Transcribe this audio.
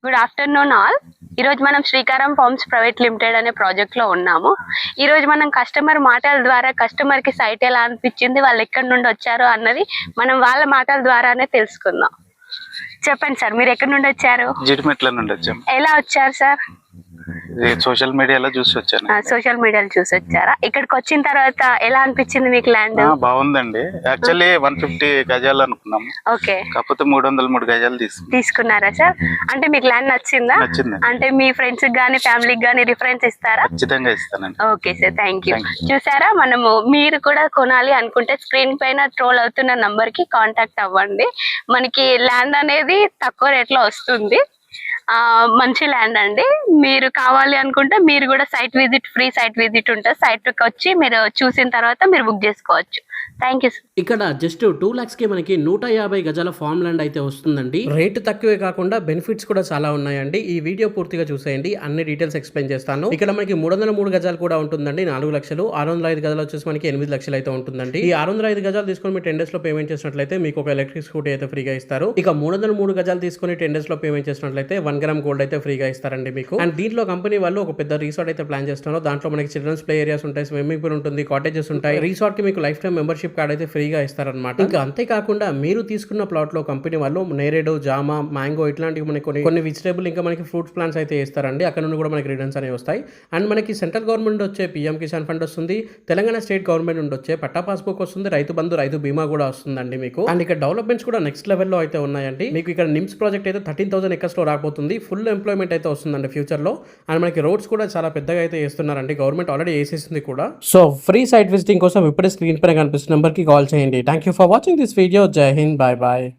Good afternoon all. ఈరోజు మనం శ్రీకారం ఫార్మ్స్ ప్రైవేట్ లిమిటెడ్ అనే ప్రాజెక్ట్లో ఉన్నాము. ఈరోజు మనం కస్టమర్ మాటల ద్వారా కస్టమర్కి సైట్ ఎలా అనిపించింది, వాళ్ళు ఎక్కడి నుండి వచ్చారు అన్నది మనం వాళ్ళ మాటల ద్వారానే తెలుసుకుందాం. చెప్పండి సార్, మీరు ఎక్కడి నుండి వచ్చారు? జిడిమెట్ల నుండి వచ్చాము. ఎలా వచ్చారు సార్? సోషల్ మీడియాలో చూసి వచ్చాను. సోషల్ మీడియాలో చూసి వచ్చారా? ఇక్కడికి వచ్చిన తర్వాత ఎలా అనిపించింది మీకు ల్యాండ్? బాగుందండి. యాక్చువల్లీ 150 గజాలు అనుకున్నాము. ఓకే, కాకపోతే 303 గజాలు తీసుకున్నారా సార్? అంటే మీకు ల్యాండ్ నచ్చిందా? నచ్చింది. అంటే మీ ఫ్రెండ్స్ గానీ ఫ్యామిలీకి గానీ రిఫరెన్స్ ఇస్తారా? ఖచ్చితంగా ఇస్తానండి. Okay sir, thank you. చూసారా, మనము మీరు కూడా కొనాలి అనుకుంటే స్క్రీన్ పైన ట్రోల్ అవుతున్న నంబర్ కి కాంటాక్ట్ అవ్వండి. మనకి ల్యాండ్ అనేది తక్కువ రేట్లో వస్తుంది. మంచి ల్యాండ్ అండి. మీరు కావాలి అనుకుంటే మీరు కూడా site visit, free site visit ఉంటుంది. సైట్కి వచ్చి మీరు చూసిన తర్వాత మీరు బుక్ చేసుకోవచ్చు. Thank you. ఇక్కడ జస్ట్ 2 lakhs కి మనకి 150 గజాల ఫార్మ్ ల్యాండ్ అయితే వస్తుందండి. రేట్ తక్కువే కాకుండా బెనిఫిట్స్ కూడా చాలా ఉన్నాయండి. ఈ వీడియో పూర్తిగా చూసేయండి, అన్ని డీటెయిల్స్ ఎక్స్ప్లెయిన్ చేస్తాను. ఇక్కడ మనకి 303 గజాలు కూడా ఉంటుందండి, 4 లక్షలు. 605 గజాలు వచ్చేసి మనకి 8 లక్షలు అయితే ఉంటుందండి. ఈ 605 గజాలు తీసుకొని మీరు 10 days లో పేమెంట్ చేసినట్లయితే మీకు ఒక ఎలక్ట్రిక్ స్కూటీ అయితే ఫ్రీగా ఇస్తారు. ఇక 303 గజాలు తీసుకొని 10 days లో పేమెంట్ చేసినట్లయితే 1 గ్రామ్ గోల్డ్ అయితే ఫ్రీగా ఇస్తారండి మీకు. అండ్ దీంట్లో కంపెనీ వాళ్ళు ఒక పెద్ద రిసార్ట్ అయితే ప్లాన్ చేస్తున్నారు. దాంట్లో మనకి చిల్డ్రన్స్ ప్లే ఏరియాస్ ఉంటాయి, స్విమ్మింగ్ పూల్ ఉంటుంది, కాటేజెస్ ఉంటాయి. రిసార్ట్ కి మీకు లైఫ్ టైం మెంబర్షిప్ కార్డ్ అయితే ఫ్రీగా ఇస్తారనమాట. ఇంకా అంతేకాకుండా మీరు తీసుకున్న ప్లాట్ లో కంపెనీ వాళ్ళు నేరేడు, జామ, మ్యాంగో ఇట్లాంటివి మనకి కొన్ని వెజిటేబుల్ ఇంకా మనకి ఫ్రూట్స్ ప్లాంట్స్ అయితే ఇస్తారండి. అక్కడ నుండి కూడా మనకి రిటర్న్స్ అనేవి వస్తాయి. అండ్ మనకి సెంట్రల్ గవర్నమెంట్ వచ్చే పిఎం కిసాన్ ఫండ్ వస్తుంది, తెలంగాణ స్టేట్ గవర్నమెంట్ నుండి వచ్చే పట్టా పాస్బుక్ వస్తుంది, రైతు బంధు, రైతు బీమా కూడా వస్తుందండి మీకు. అండ్ ఇక్కడ డెవలప్మెంట్స్ కూడా నెక్స్ట్ లెవెల్లో అయితే ఉన్నాయండి. మీకు ఇక్కడ నిమ్స్ ప్రాజెక్ట్ అయితే 13,000 acres లో రాబోతుంది. ఫుల్ ఎంప్లాయ్మెంట్ అయితే వస్తుందండి ఫ్యూచర్ లో. అండ్ మనకి రోడ్స్ కూడా చాలా పెద్దగా అయితే చేస్తున్నారండి, గవర్నమెంట్ ఆల్రెడీ వేసేసింది కూడా. సో ఫ్రీ సైట్ విజిటింగ్ కోసం ఇప్పుడే స్క్రీన్ పైన కనిపిస్తున్న నెంబర్ కి కాల్ చేయండి. Thank you for watching this video. Jai Hind. Bye bye.